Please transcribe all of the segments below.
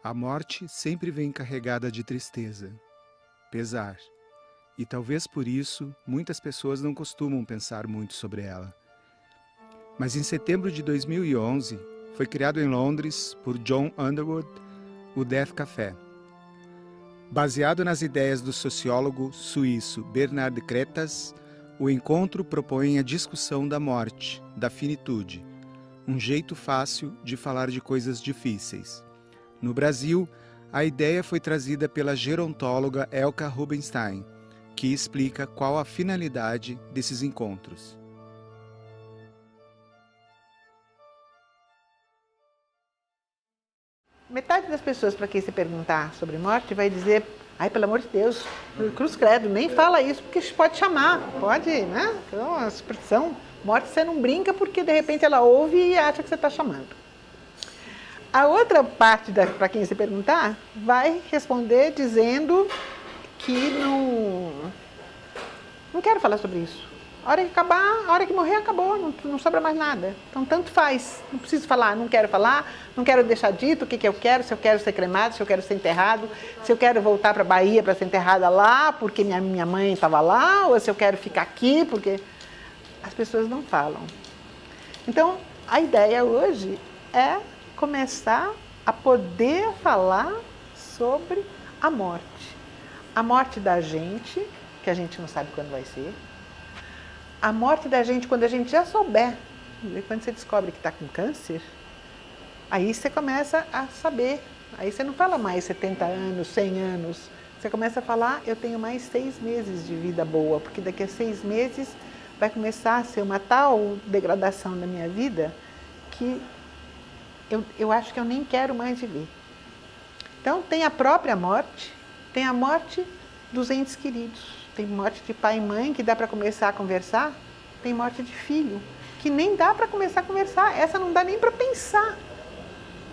A morte sempre vem carregada de tristeza, pesar, e talvez por isso muitas pessoas não costumam pensar muito sobre ela. Mas em setembro de 2011, foi criado em Londres, por John Underwood, o Death Café. Baseado nas ideias do sociólogo suíço Bernard Kretas, o encontro propõe a discussão da morte, da finitude, um jeito fácil de falar de coisas difíceis. No Brasil, a ideia foi trazida pela gerontóloga Elka Rubinstein, que explica qual a finalidade desses encontros. Metade das pessoas para quem você perguntar sobre morte vai dizer: ai, pelo amor de Deus, cruz credo, nem fala isso, porque pode chamar, pode, né? Então, a expressão morte você não brinca porque de repente ela ouve e acha que você está chamando. A outra parte, para quem você perguntar, vai responder dizendo que não quero falar sobre isso. A hora que acabar, a hora que morrer, acabou, não sobra mais nada. Então, tanto faz, não preciso falar, não quero deixar dito o que eu quero, se eu quero ser cremado, se eu quero ser enterrado, se eu quero voltar para a Bahia para ser enterrada lá, porque minha mãe estava lá, ou se eu quero ficar aqui, porque as pessoas não falam. Então, a ideia hoje é começar a poder falar sobre a morte. A morte da gente, que a gente não sabe quando vai ser. A morte da gente quando a gente já souber. Quando você descobre que está com câncer, aí você começa a saber. Aí você não fala mais 70 anos, 100 anos. Você começa a falar, eu tenho mais 6 meses de vida boa, porque daqui a 6 meses vai começar a ser uma tal degradação da minha vida que eu acho que eu nem quero mais viver. Então, tem a própria morte, tem a morte dos entes queridos. Tem morte de pai e mãe que dá para começar a conversar, tem morte de filho que nem dá para começar a conversar, essa não dá nem para pensar.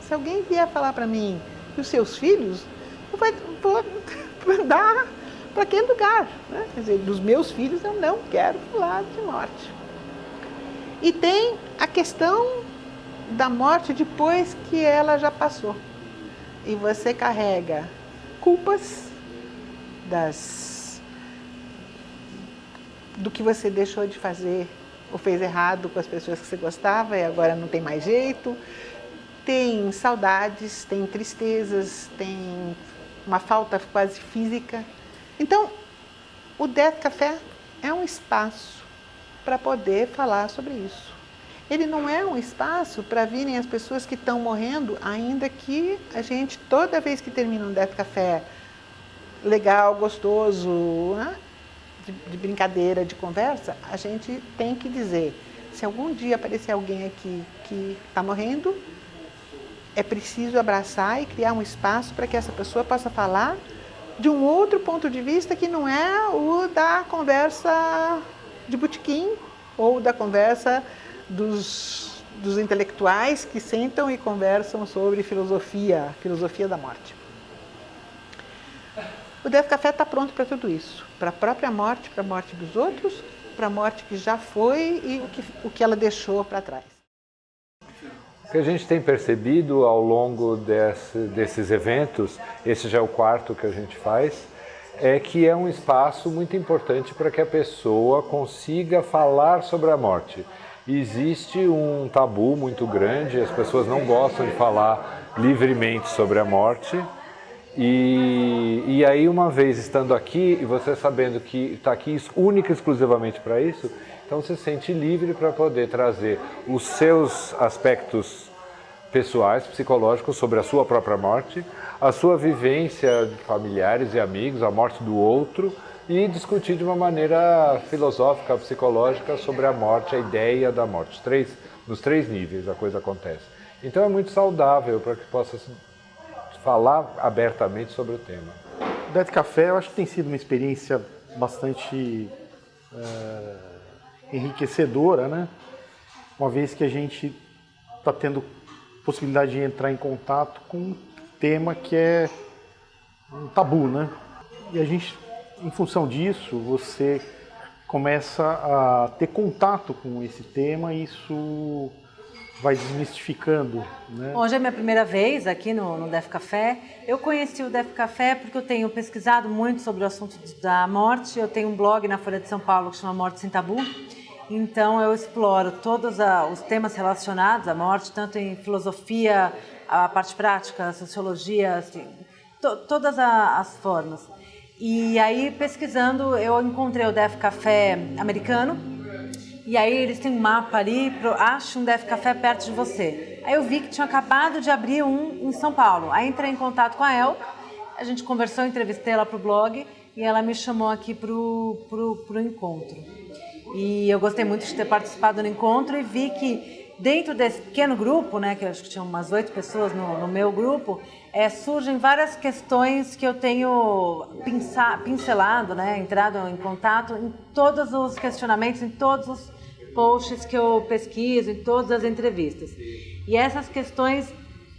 Se alguém vier falar para mim e os seus filhos, eu vou dar para aquele lugar, né? Quer dizer, dos meus filhos eu não quero falar de morte. E tem a questão da morte depois que ela já passou. E você carrega culpas do que você deixou de fazer ou fez errado com as pessoas que você gostava e agora não tem mais jeito. Tem saudades, tem tristezas, tem uma falta quase física. Então, o Death Café é um espaço para poder falar sobre isso. Ele não é um espaço para virem as pessoas que estão morrendo, ainda que a gente, toda vez que termina um Death Café legal, gostoso, né? de brincadeira, de conversa, a gente tem que dizer, se algum dia aparecer alguém aqui que está morrendo, é preciso abraçar e criar um espaço para que essa pessoa possa falar de um outro ponto de vista que não é o da conversa de botequim ou da conversa dos intelectuais que sentam e conversam sobre filosofia da morte. O Death Café está pronto para tudo isso, para a própria morte, para a morte dos outros, para a morte que já foi e o que ela deixou para trás. O que a gente tem percebido ao longo desses eventos, esse já é o 4º que a gente faz, é que é um espaço muito importante para que a pessoa consiga falar sobre a morte. Existe um tabu muito grande, as pessoas não gostam de falar livremente sobre a morte. E aí, uma vez estando aqui, e você sabendo que está aqui única e exclusivamente para isso, então você se sente livre para poder trazer os seus aspectos pessoais, psicológicos sobre a sua própria morte, a sua vivência de familiares e amigos, a morte do outro, e discutir de uma maneira filosófica, psicológica sobre a morte, a ideia da morte. Nos 3 níveis a coisa acontece. Então é muito saudável para que possa falar abertamente sobre o tema. O Death Café, eu acho que tem sido uma experiência bastante enriquecedora, né? Uma vez que a gente está tendo possibilidade de entrar em contato com um tema que é um tabu, né? E a gente, em função disso, você começa a ter contato com esse tema e isso vai desmistificando, né? Hoje é minha primeira vez aqui no Def Café. Eu conheci o Def Café porque eu tenho pesquisado muito sobre o assunto da morte. Eu tenho um blog na Folha de São Paulo que chama Morte Sem Tabu. Então eu exploro todos os temas relacionados à morte, tanto em filosofia, a parte prática, a sociologia, assim, todas as formas. E aí, pesquisando, eu encontrei o Def Café americano. E aí eles têm um mapa ali, acha um Def Café perto de você. Aí eu vi que tinha acabado de abrir um em São Paulo. Aí entrei em contato com a El, a gente conversou, entrevistei ela para o blog e ela me chamou aqui pro encontro. E eu gostei muito de ter participado do encontro e vi que dentro desse pequeno grupo, né, que eu acho que tinha umas 8 pessoas no meu grupo, surgem várias questões que eu tenho pincelado, né, entrado em contato em todos os questionamentos, em todos os posts que eu pesquiso, em todas as entrevistas. E essas questões,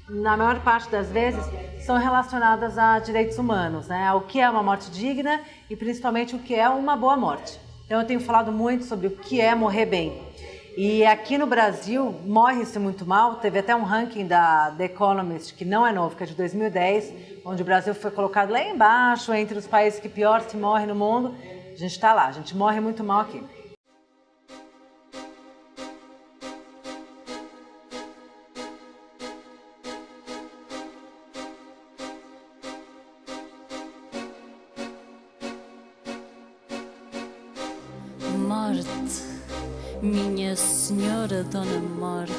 na maior parte das vezes, são relacionadas a direitos humanos, né, ao que é uma morte digna e principalmente o que é uma boa morte. Então eu tenho falado muito sobre o que é morrer bem. E aqui no Brasil, morre-se muito mal. Teve até um ranking da The Economist, que não é novo, que é de 2010, onde o Brasil foi colocado lá embaixo, entre os países que pior se morre no mundo. A gente está lá, a gente morre muito mal aqui. Morte, minha senhora Dona Morte,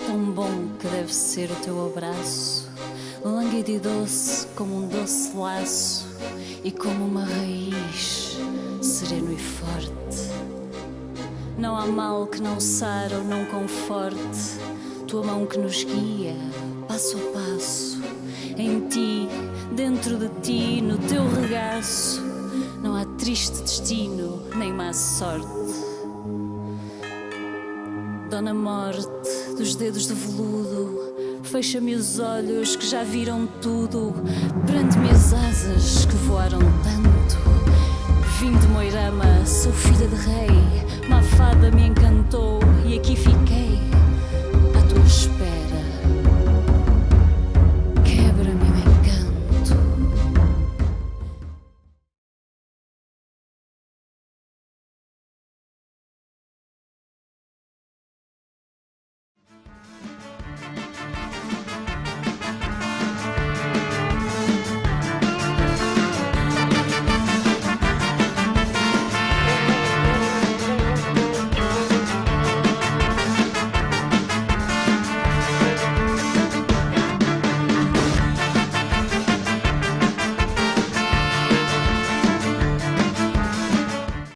tão bom que deve ser o teu abraço, lânguido e doce como um doce laço e como uma raiz, sereno e forte. Não há mal que não sara ou não conforte, tua mão que nos guia, passo a passo, em ti, dentro de ti, no teu regaço. Não há triste destino, nem má sorte. Dona Morte, dos dedos de veludo, fecha-me os olhos que já viram tudo. Prende-me as asas que voaram tanto. Vim de Moirama, sou filha de rei. Uma fada me encantou e aqui fiquei.